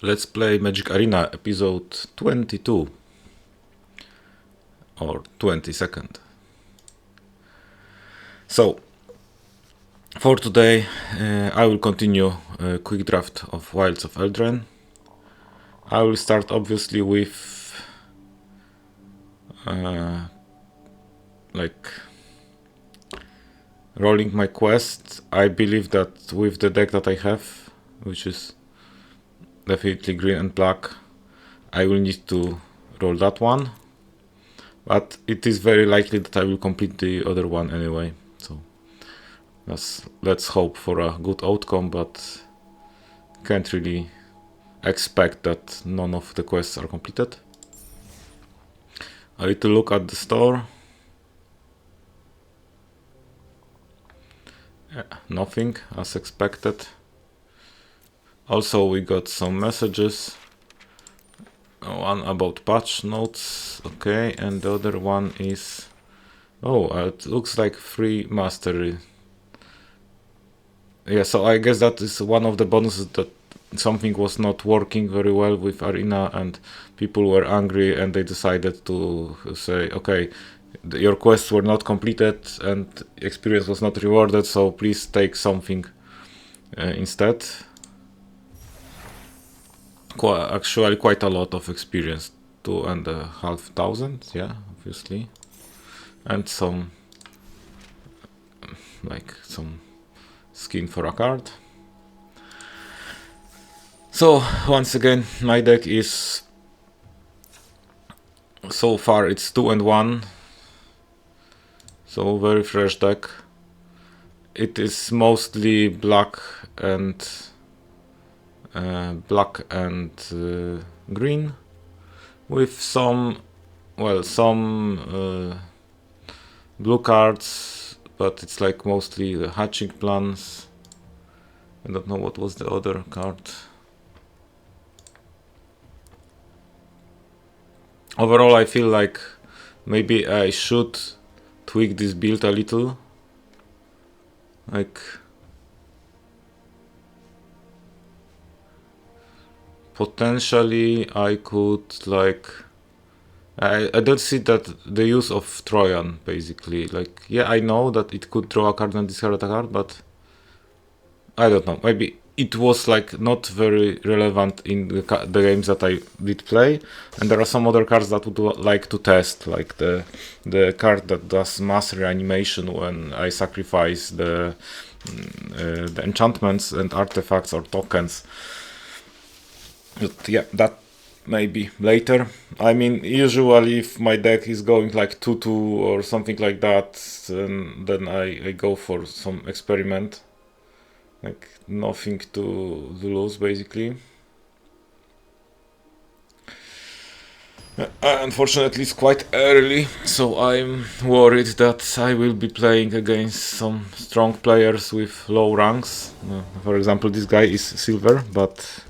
Let's play Magic Arena episode 22 or 22nd. So, for today I will continue a quick draft of Wilds of Eldraine. I will start obviously with rolling my quest. I believe that with the deck that I have, which is definitely green and black, I will need to roll that one, but it is very likely that I will complete the other one anyway, so let's hope for a good outcome, but can't really expect that none of the quests are completed. A little look at the store. Nothing as expected. Also, we got some messages. One about patch notes, okay, and the other one is it looks like free mastery. Yeah, so I guess that is one of the bonuses, that something was not working very well with Arena and people were angry and they decided to say, okay, your quests were not completed and experience was not rewarded, so please take something instead. Actually quite a lot of experience, 2,500, yeah, obviously, and some skin for a card. So once again, my deck is, so far it's 2 and 1, so very fresh deck. It is mostly black and green, with some blue cards, but it's like mostly the hatching plans. I don't know what was the other card. Overall, I feel like maybe I should tweak this build a little. Like, potentially I could, I don't see that the use of Troyan, basically. Like, yeah, I know that it could draw a card and discard a card, but I don't know. Maybe it was like not very relevant in the games that I did play, and there are some other cards that would like to test, like the card that does mass reanimation when I sacrifice the enchantments and artifacts or tokens. But yeah, that maybe later. I mean, usually if my deck is going like 2-2 or something like that, then I go for some experiment. Like, nothing to lose, basically. Unfortunately, it's quite early, so I'm worried that I will be playing against some strong players with low ranks. For example, this guy is silver, but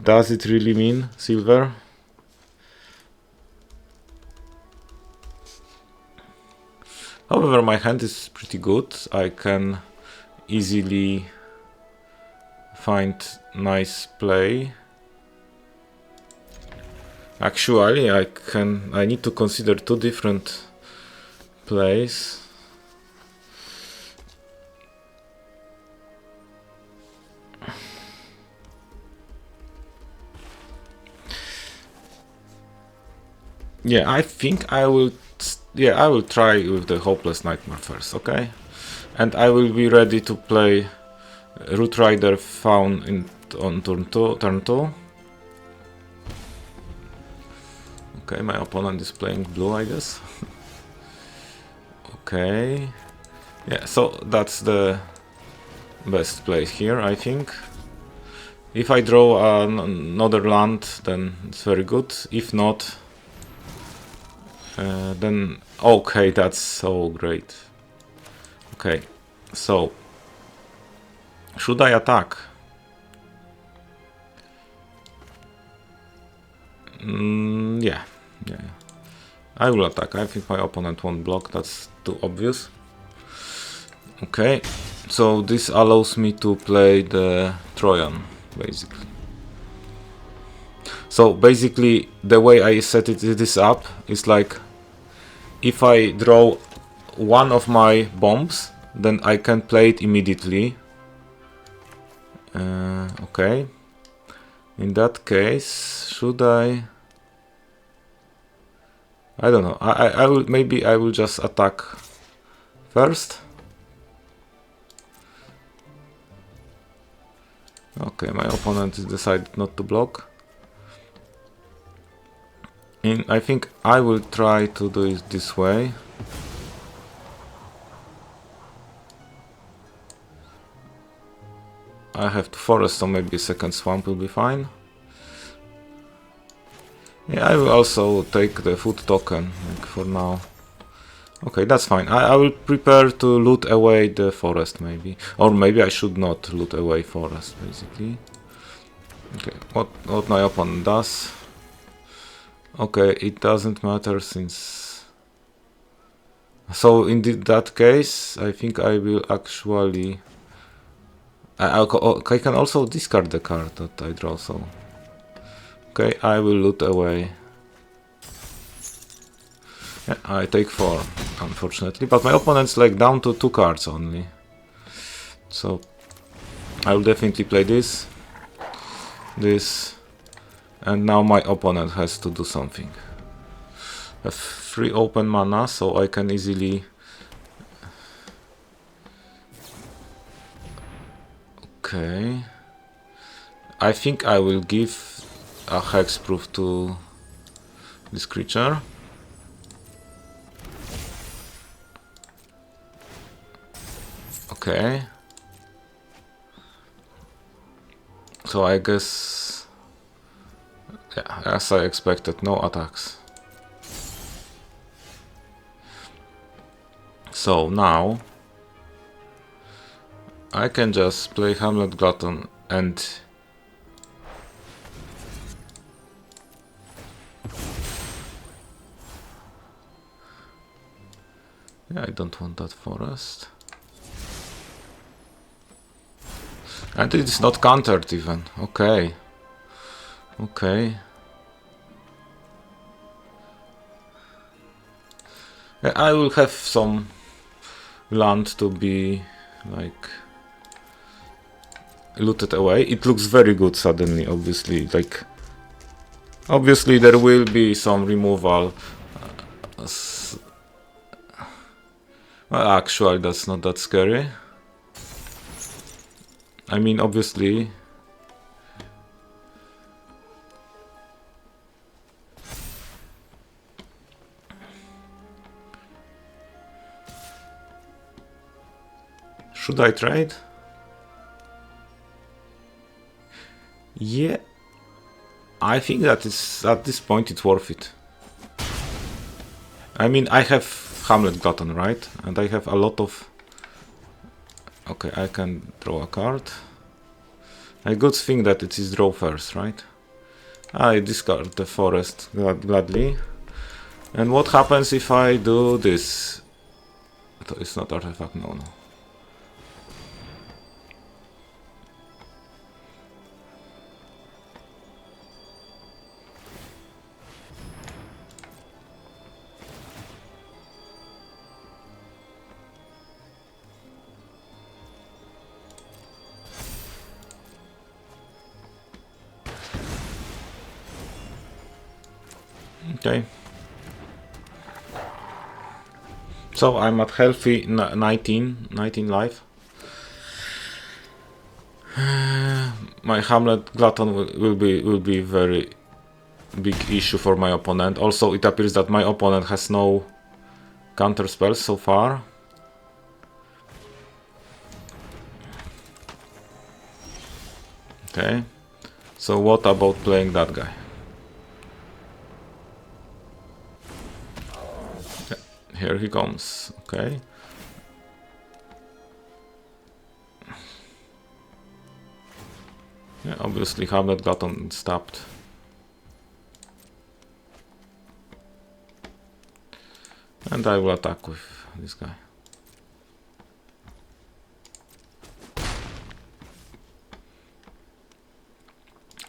does it really mean silver? However, my hand is pretty good. I can easily find nice play. Actually, I need to consider two different plays. Yeah, I think I will try with the Hopeless Nightmare first, okay? And I will be ready to play Root Rider Faun on turn 2. Okay, my opponent is playing blue, I guess. Okay. Yeah, so that's the best play here, I think. If I draw another land, then it's very good. If not, then okay, that's so great. Okay, so should I attack? Yeah. I will attack. I think my opponent won't block, that's too obvious. Okay, so this allows me to play the Troyan, basically. So basically the way I set this up is like, if I draw one of my bombs, then I can play it immediately. Okay. In that case, should I don't know. I will, maybe I will just attack first. Okay, my opponent decided not to block. And I think I will try to do it this way. I have to forest, so maybe a second swamp will be fine. Yeah, I will also take the food token, like, for now. Okay, that's fine. I will prepare to loot away the forest, maybe. Or maybe I should not loot away forest, basically. Okay, what my opponent does. Okay, it doesn't matter since... So in that case, I think I will actually... I can also discard the card that I draw, so... Okay, I will loot away. Yeah, I take 4, unfortunately, but my opponent's like down to 2 cards only. So I will definitely play this, and now my opponent has to do something. I have 3 open mana, so I can easily... Okay. I think I will give a hexproof to this creature. Okay. So I guess... Yeah, as I expected, no attacks. So now I can just play Hamlet Glutton and... Yeah, I don't want that forest. And it is not countered even. Okay. Okay. Yeah, I will have some land to be like looted away. It looks very good suddenly, obviously. Like, obviously there will be some removal. Well, actually, that's not that scary. I mean, obviously... Should I trade? Yeah. I think that is, at this point, it's worth it. I mean, I have Hamlet Glutton, right? And I have a lot of... Okay, I can draw a card. A good thing that it is draw first, right? I discard the forest gladly. And what happens if I do this? It's not artifact, no. Okay. So I'm at healthy 19 life. My Hamlet Glutton will be very big issue for my opponent. Also, it appears that my opponent has no counter spells so far. Okay. So what about playing that guy? Here he comes. Okay. Yeah, obviously Hamlet Glutton stopped. And I will attack with this guy.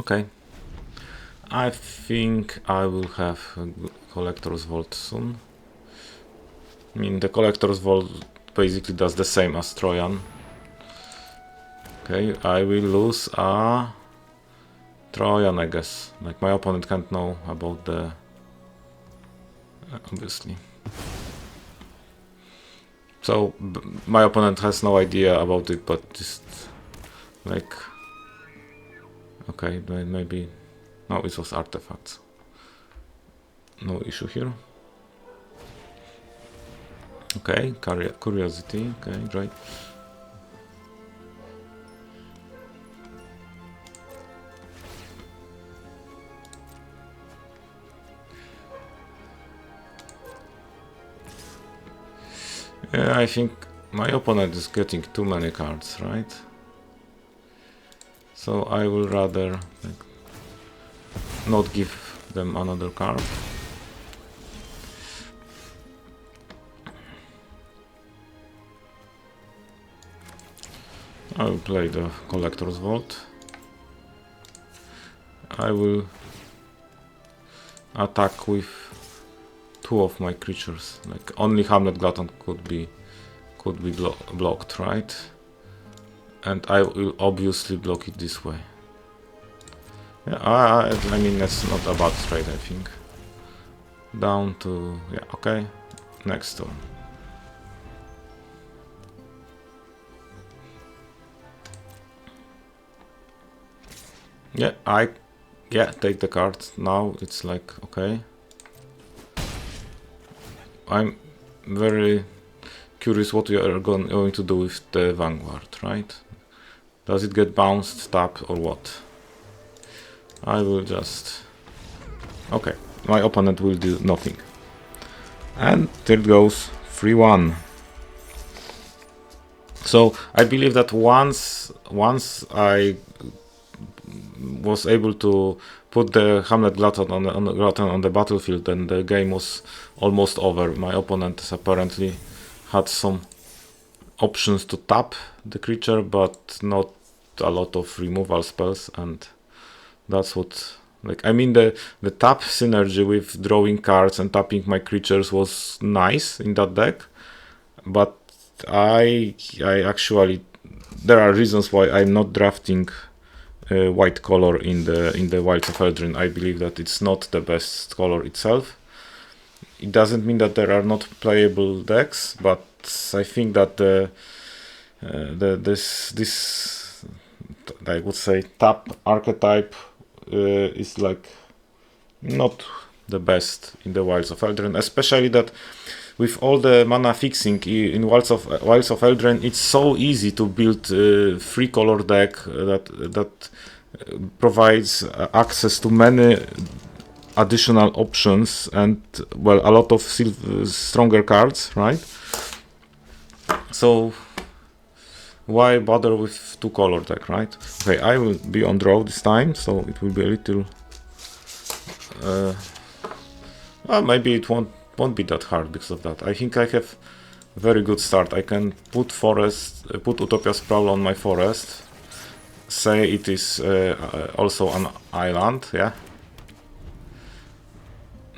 Okay. I think I will have a Collector's Vault soon. I mean, the Collector's Vault basically does the same as Troyan. Okay, I will lose a Troyan, I guess. Like, my opponent can't know about the... obviously. So, my opponent has no idea about it, but just... like... okay, maybe... no, it was artifacts. No issue here. Okay, curiosity, okay, right. Yeah, I think my opponent is getting too many cards, right? So I will rather like, not give them another card. I will play the Collector's Vault. I will attack with two of my creatures. Like only Hamlet Glutton could be blocked, right? And I will obviously block it this way. Yeah, I mean that's not a bad trade, I think. Down to yeah, okay. Next turn. Yeah, take the card. Now it's like okay. I'm very curious what you are going to do with the Vanguard, right? Does it get bounced, tapped, or what? I will just... okay, my opponent will do nothing. And there it goes, 3-1. So I believe that once I was able to put the Hamlet Glutton on the battlefield, then the game was almost over. My opponent apparently had some options to tap the creature, but not a lot of removal spells, and that's what... like, I mean, the tap synergy with drawing cards and tapping my creatures was nice in that deck, but I actually... there are reasons why I'm not drafting white color in the Wilds of Eldraine. I believe that it's not the best color itself. It doesn't mean that there are not playable decks, but I think that this I would say tap archetype is like not the best in the Wilds of Eldraine, especially that with all the mana fixing in Wilds of Eldraine, it's so easy to build a 3-color deck that provides access to many additional options and, well, a lot of stronger cards, right? So why bother with 2-color deck, right? Okay, I will be on draw this time, so it will be a little... well, maybe it won't be that hard because of that. I think I have a very good start. I can put Utopia Sprawl on my forest. Say it is also an island, yeah?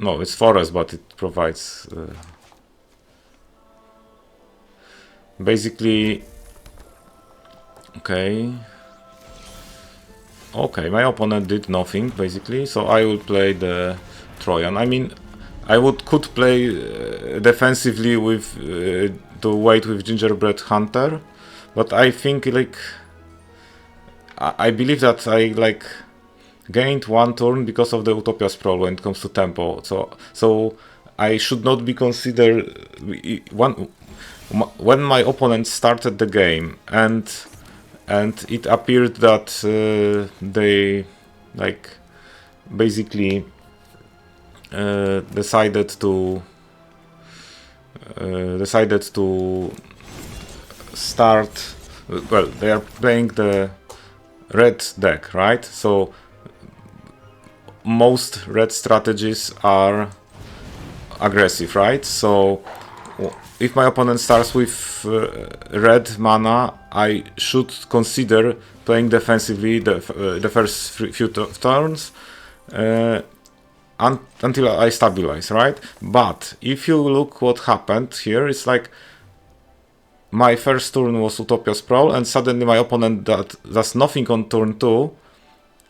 No, it's forest, but it provides... basically... okay, my opponent did nothing, basically, so I will play the Troyan. I mean, I could play defensively with to wait with Gingerbread Hunter, but I think, like, I believe that I, like, gained 1 turn because of the Utopia Sprawl when it comes to tempo, so I should not be considered... when my opponent started the game and it appeared that they, like, basically decided to start... well, they are playing the red deck, right? So most red strategies are aggressive, right? So if my opponent starts with red mana, I should consider playing defensively the first few turns, until I stabilize, right? But if you look what happened here, it's like my first turn was Utopia Sprawl, and suddenly my opponent does nothing on turn 2,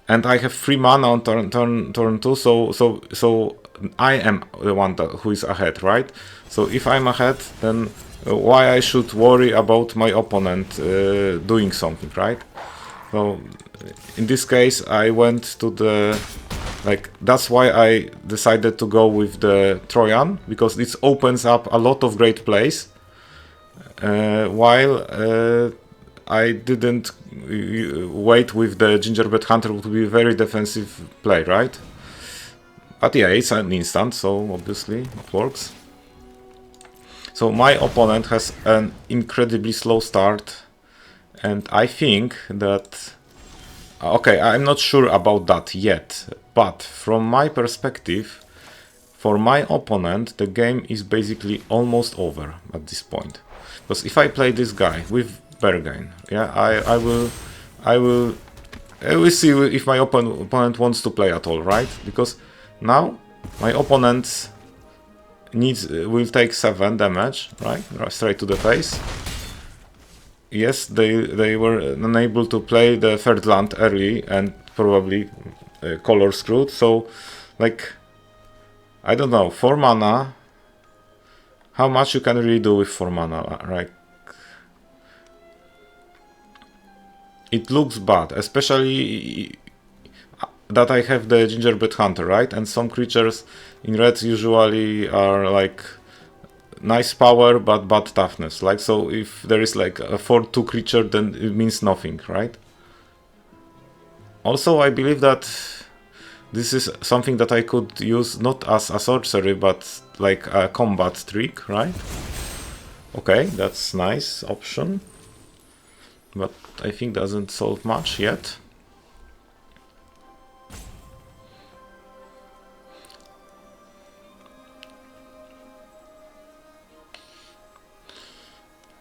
and I have 3 mana on turn 2, so I am the one who is ahead, right? So if I'm ahead, then why I should worry about my opponent doing something, right? So in this case, I went to the, like, that's why I decided to go with the Troyan, because it opens up a lot of great plays, while I didn't wait with the Gingerbread Hunter, would be a very defensive play, right? But yeah, it's an instant, so obviously it works. So my opponent has an incredibly slow start, and I think that... Okay, I'm not sure about that yet, but from my perspective, for my opponent, the game is basically almost over at this point. Because if I play this guy with Berghain, yeah, I will see if my opponent wants to play at all, right? Because now my opponent will take 7 damage, right? Straight to the face. Yes, they were unable to play the third land early and probably color screwed. So, like, I don't know, 4 mana. How much you can really do with 4 mana, right? It looks bad, especially that I have the Gingerbread Hunter, right? And some creatures in red usually are like nice power but bad toughness. Like, so if there is like a 4/2 creature, then it means nothing, right? Also, I believe that this is something that I could use not as a sorcery, but like a combat trick, right? Okay, that's nice option, but I think doesn't solve much yet.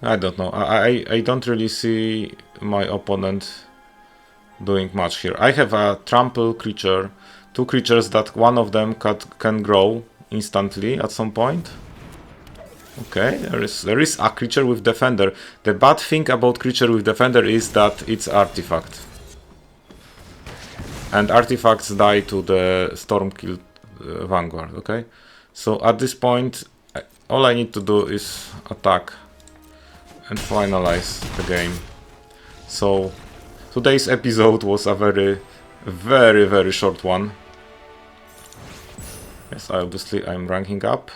I don't know. I don't really see my opponent doing much here. I have a trample creature, 2 creatures that one of them can grow instantly at some point. Okay, there is a creature with defender. The bad thing about creature with defender is that it's artifact, and artifacts die to the Stromkeld Vanguard. Okay, so at this point, all I need to do is attack and finalize the game. So today's episode was a very short one. Yes, obviously I'm ranking up.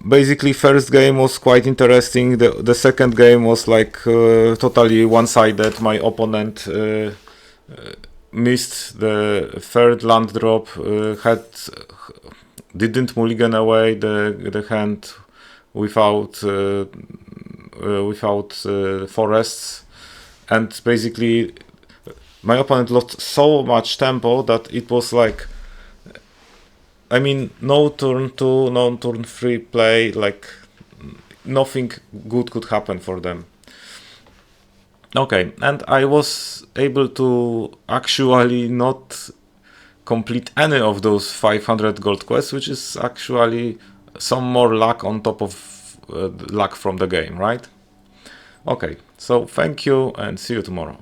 Basically, first game was quite interesting. The second game was like totally one-sided. My opponent missed the third land drop, didn't mulligan away the hand without forests, and basically my opponent lost so much tempo that it was like, I mean, no turn 2, no turn 3 play, like nothing good could happen for them. Okay, and I was able to actually not complete any of those 500 gold quests, which is actually some more luck on top of luck from the game, right? Okay, so thank you and see you tomorrow.